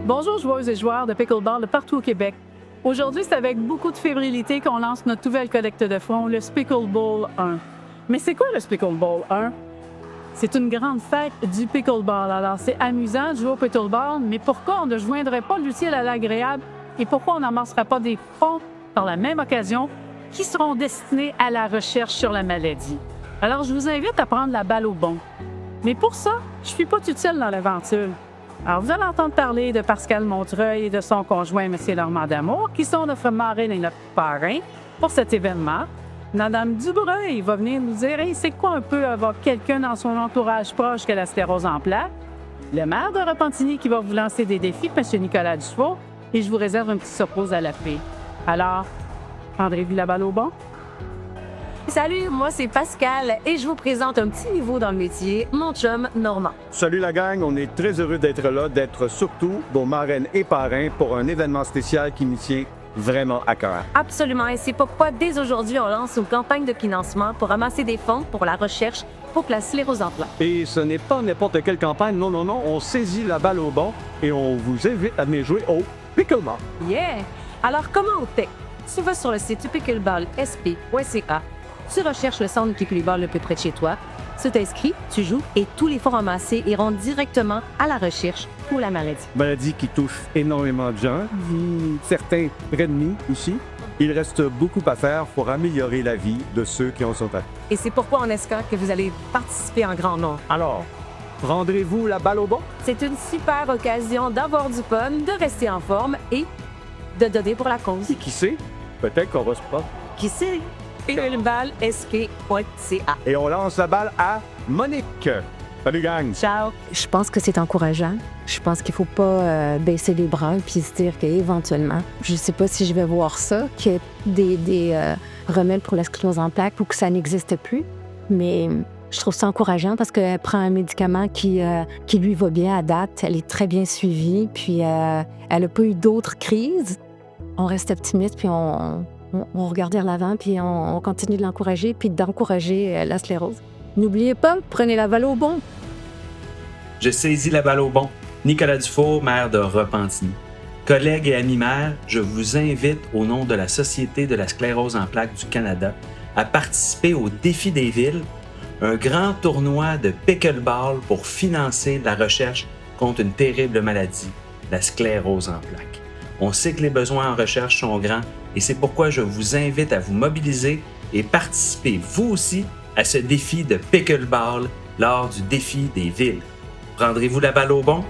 Bonjour joueuses et joueurs de pickleball de partout au Québec. Aujourd'hui, c'est avec beaucoup de fébrilité qu'on lance notre nouvelle collecte de fonds, le Spickleball 1. Mais c'est quoi le Spickleball 1? C'est une grande fête du pickleball. Alors, c'est amusant de jouer au pickleball, mais pourquoi on ne joindrait pas l'utile à l'agréable et pourquoi on n'amasserait pas des fonds par la même occasion qui seront destinés à la recherche sur la maladie? Alors, je vous invite à prendre la balle au bon. Mais pour ça, je ne suis pas toute seule dans l'aventure. Alors, vous allez entendre parler de Pascal Montreuil et de son conjoint, M. Normand D'Amour, qui sont notre marraine et notre parrain pour cet événement. Madame Dubreuil va venir nous dire hey, c'est quoi un peu avoir quelqu'un dans son entourage proche que la sclérose en plaques. Le maire de Repentigny qui va vous lancer des défis, M. Nicolas Dufault, et je vous réserve un petit surprise à la fin. Alors, prendrez-vous la balle au bon? Salut, moi c'est Pascal et je vous présente un petit nouveau dans le métier, mon chum Normand. Salut la gang, on est très heureux d'être là, d'être surtout vos marraines et parrains pour un événement spécial qui nous tient vraiment à cœur. Absolument, et c'est pourquoi dès aujourd'hui on lance une campagne de financement pour amasser des fonds pour la recherche pour la sclérose en plaques. Et ce n'est pas n'importe quelle campagne, non, on saisit la balle au bon et on vous invite à venir jouer au pickleball. Yeah! Alors comment on fait? Tu vas sur le site pickleballsp.ca. Tu recherches le centre de pickleball le plus près de chez toi, tu t'inscris, tu joues et tous les fonds ramassés iront directement à la recherche pour la maladie. Maladie qui touche énormément de gens, certains près de nous aussi. Il reste beaucoup à faire pour améliorer la vie de ceux qui en sont atteints. Et c'est pourquoi on espère que vous allez participer en grand nombre. Alors, prendrez-vous la balle au bon? C'est une super occasion d'avoir du fun, de rester en forme et de donner pour la cause. Et qui sait, peut-être qu'on va se prendre. Qui sait? pickleballsp.ca. Et on lance la balle à Monique. Salut gang! Ciao! Je pense que c'est encourageant. Je pense qu'il ne faut pas baisser les bras puis se dire qu'éventuellement, je ne sais pas si je vais voir ça, qu'il y ait des remèdes pour la sclérose en plaques ou que ça n'existe plus. Mais je trouve ça encourageant parce qu'elle prend un médicament qui lui va bien à date. Elle est très bien suivie puis elle n'a pas eu d'autres crises. On reste optimiste puis on regarde vers l'avant puis on continue de l'encourager puis d'encourager la sclérose. N'oubliez pas, prenez la balle au bon. Je saisis la balle au bon. Nicolas Dufault, maire de Repentigny. Collègues et amis maires, je vous invite au nom de la Société de la sclérose en plaques du Canada à participer au Défi des villes, un grand tournoi de pickleball pour financer la recherche contre une terrible maladie, la sclérose en plaques. On sait que les besoins en recherche sont grands et c'est pourquoi je vous invite à vous mobiliser et participer vous aussi à ce défi de pickleball lors du Défi des villes. Prendrez-vous la balle au bon?